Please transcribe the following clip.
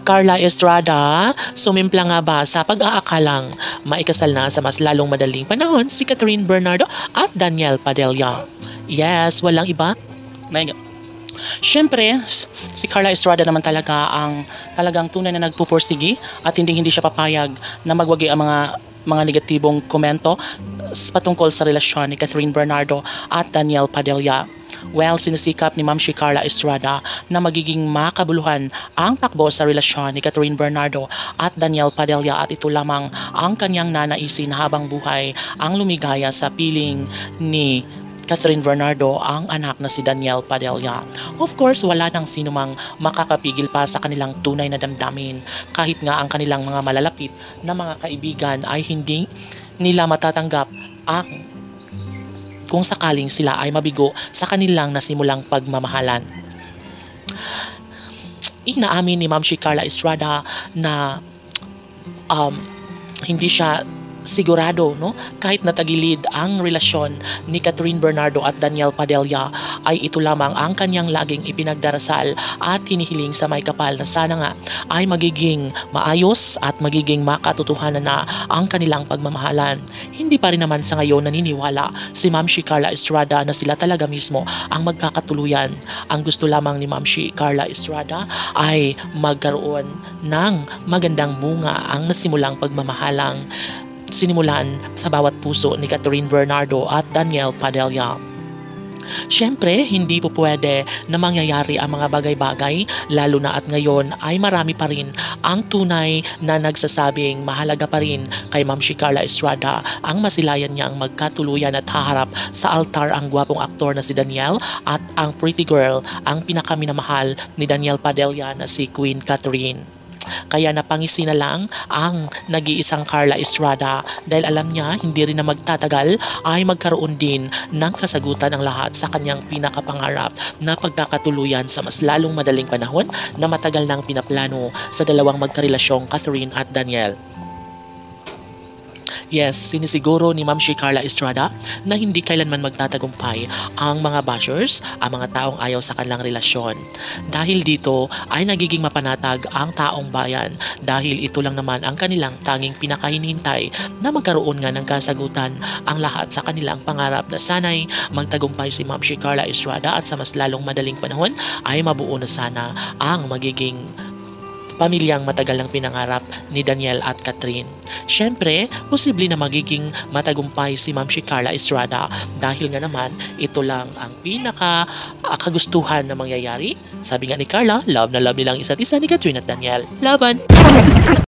Carla Estrada, sumimpla nga ba sa pag-aakalang maikasal na sa mas lalong madaling panahon si Catherine Bernardo at Daniel Padilla? Yes, walang iba. Siyempre, si Carla Estrada naman talaga ang talagang tunay na nagpupursigi at hindi siya papayag na magwagi ang mga negatibong komento patungkol sa relasyon ni Catherine Bernardo at Daniel Padilla. Well, sinisikap ni Ma'am si Carla Estrada na magiging makabuluhan ang takbo sa relasyon ni Catherine Bernardo at Daniel Padilla at ito lamang ang kanyang nanaisin habang buhay ang lumigaya sa piling ni Catherine Bernardo ang anak na si Daniel Padilla. Of course, wala nang sinumang makakapigil pa sa kanilang tunay na damdamin kahit nga ang kanilang mga malalapit na mga kaibigan ay hindi nila matatanggap ang kung sakaling sila ay mabigo sa kanilang nasimulang pagmamahalan. Inaamin ni Ma'am si Carla Estrada na hindi siya sigurado, no? Kahit natagilid ang relasyon ni Catherine Bernardo at Daniel Padilla ay ito lamang ang kanyang laging ipinagdarasal at hinihiling sa may kapal na sana nga ay magiging maayos at magiging makatotohanan na ang kanilang pagmamahalan. Hindi pa rin naman sa ngayon naniniwala si Ma'am si Carla Estrada na sila talaga mismo ang magkakatuluyan. Ang gusto lamang ni Ma'am si Carla Estrada ay magkaroon ng magandang bunga ang nasimulang pagmamahalang sinimulan sa bawat puso ni Catherine Bernardo at Daniel Padilla. Siyempre, hindi po pwede na mangyayari ang mga bagay-bagay lalo na at ngayon ay marami pa rin ang tunay na nagsasabing mahalaga pa rin kay Ma'am si Carla Estrada ang masilayan niyang magkatuluyan at haharap sa altar ang gwapong aktor na si Daniel at ang pretty girl ang pinakaminamahal ni Daniel Padilla na si Queen Catherine. Kaya napangisi na lang ang nag-iisang Carla Estrada dahil alam niya hindi rin na magtatagal ay magkaroon din ng kasagutan ang lahat sa kanyang pinakapangarap na pagkakatuluyan sa mas lalong madaling panahon na matagal nang pinaplano sa dalawang magkarelasyong Catherine at Daniel. Yes, sinisiguro ni Ma'am si Carla Estrada na hindi kailanman magtatagumpay ang mga bashers, ang mga taong ayaw sa kanilang relasyon. Dahil dito ay nagiging mapanatag ang taong bayan dahil ito lang naman ang kanilang tanging pinakahinihintay na magkaroon nga ng kasagutan ang lahat sa kanilang pangarap na sana'y magtagumpay si Ma'am si Carla Estrada at sa mas lalong madaling panahon ay mabuo na sana ang magiging pamilyang matagal ng pinangarap ni Daniel at Catherine. Siyempre, posible na magiging matagumpay si Ma'am si Carla Estrada dahil nga naman ito lang ang kagustuhan na mangyayari. Sabi nga ni Carla, love na love nilang isa't isa ni Catherine at Daniel. Laban!